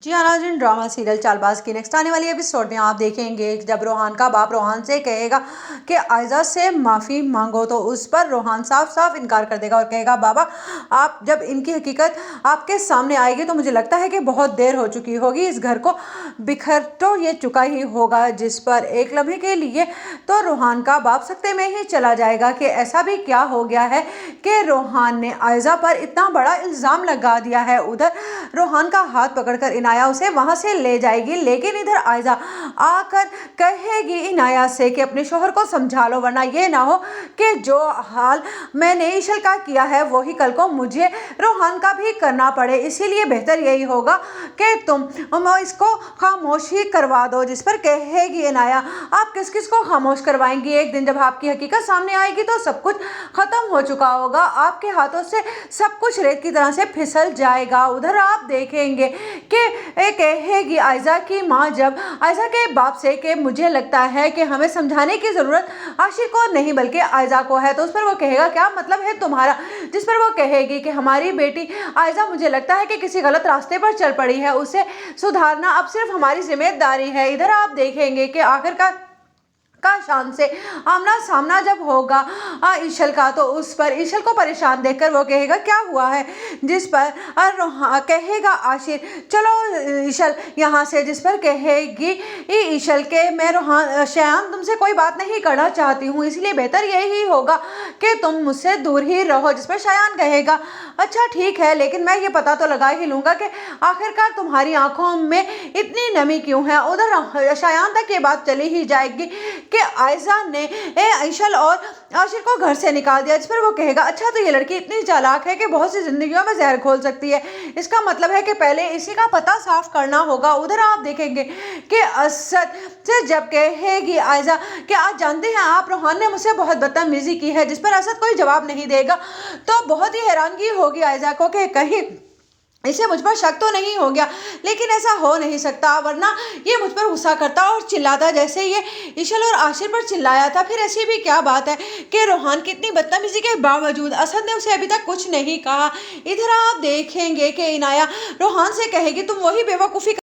जी हाँ नाज़रीन, drama serial Chaalbaaz की नेक्स्ट आने वाली एपिसोड में आप देखेंगे जब रोहान का बाप रोहान से कहेगा कि आयजा से माफ़ी मांगो, तो उस पर रोहान साफ साफ इनकार कर देगा और कहेगा बाबा, आप जब इनकी हकीकत आपके सामने आएगी तो मुझे लगता है कि बहुत देर हो चुकी होगी, इस घर को बिखर तो ये चुका ही होगा। जिस पर एक लम्हे के लिए तो रोहान का बाप सकते में ही चला जाएगा कि ऐसा भी क्या हो गया है कि रोहान ने आयजा पर इतना बड़ा इल्ज़ाम लगा दिया है। उधर रोहान का हाथ पकड़कर इनाया उसे वहां से ले जाएगी, लेकिन इधर आयजा आकर कहेगी इनाया से कि अपने शोहर को समझा लो, वरना ये ना हो कि जो हाल मैंने ईशल का किया है वही कल को मुझे रोहान का भी करना पड़े, इसीलिए बेहतर यही होगा कि तुम इसको खामोश ही करवा दो। जिस पर कहेगी इनाया, आप किस किस को खामोश करवाएंगी? एक दिन जब आपकी हकीकत सामने आएगी तो सब कुछ खत्म हो चुका होगा, आपके हाथों से सब कुछ रेत की तरह से फिसल जाएगा। उधर आप देखेंगे कि कहेगी आयजा की माँ जब आयजा के बाप से कि मुझे लगता है कि हमें समझाने की ज़रूरत आशिर को नहीं बल्कि आयजा को है, तो उस पर वो कहेगा क्या मतलब है तुम्हारा? जिस पर वो कहेगी कि हमारी बेटी आयजा मुझे लगता है कि किसी गलत रास्ते पर चल पड़ी है, उसे सुधारना अब सिर्फ हमारी जिम्मेदारी है। इधर आप देखेंगे कि आखिरकार शान से आमना सामना जब होगा ईशल का, तो उस पर ईशल को परेशान देखकर वो कहेगा क्या हुआ है? जिस पर कहेगा आशिर चलो ईशल यहाँ से। जिस पर कहेगी ईशल के मैं शयान तुमसे कोई बात नहीं करना चाहती हूँ, इसलिए बेहतर यही होगा कि तुम मुझसे दूर ही रहो। जिस पर शयान कहेगा अच्छा ठीक है, लेकिन मैं ये पता तो लगा ही लूँगा कि आखिरकार तुम्हारी आंखों में इतनी नमी क्यों है। उधर शयान तक ये बात चली ही जाएगी कि आयजा ने ईशल और आशिर को घर से निकाल दिया। जिस पर वो कहेगा अच्छा तो ये लड़की इतनी चालाक है कि बहुत सी जिंदगियों में जहर घोल सकती है, इसका मतलब है कि पहले इसी का पता साफ करना होगा। उधर आप देखेंगे कि असद से जब कहेगी आयजा कि आज जानते हैं आप रोहान ने मुझसे बहुत बदतमीजी की है, जिस पर असद कोई जवाब नहीं देगा तो बहुत ही हैरानगी होगी आयजा को कि कहीं इसे मुझ पर शक तो नहीं हो गया, लेकिन ऐसा हो नहीं सकता, वरना ये मुझ पर गुस्सा करता और चिल्लाता जैसे ये ईशल और आशिर पर चिल्लाया था। फिर ऐसी भी क्या बात है कि रोहान की इतनी बदतमीजी के बावजूद असद ने उसे अभी तक कुछ नहीं कहा। इधर आप देखेंगे कि इनाया रोहान से कहेगी तुम वही बेवकूफ़ी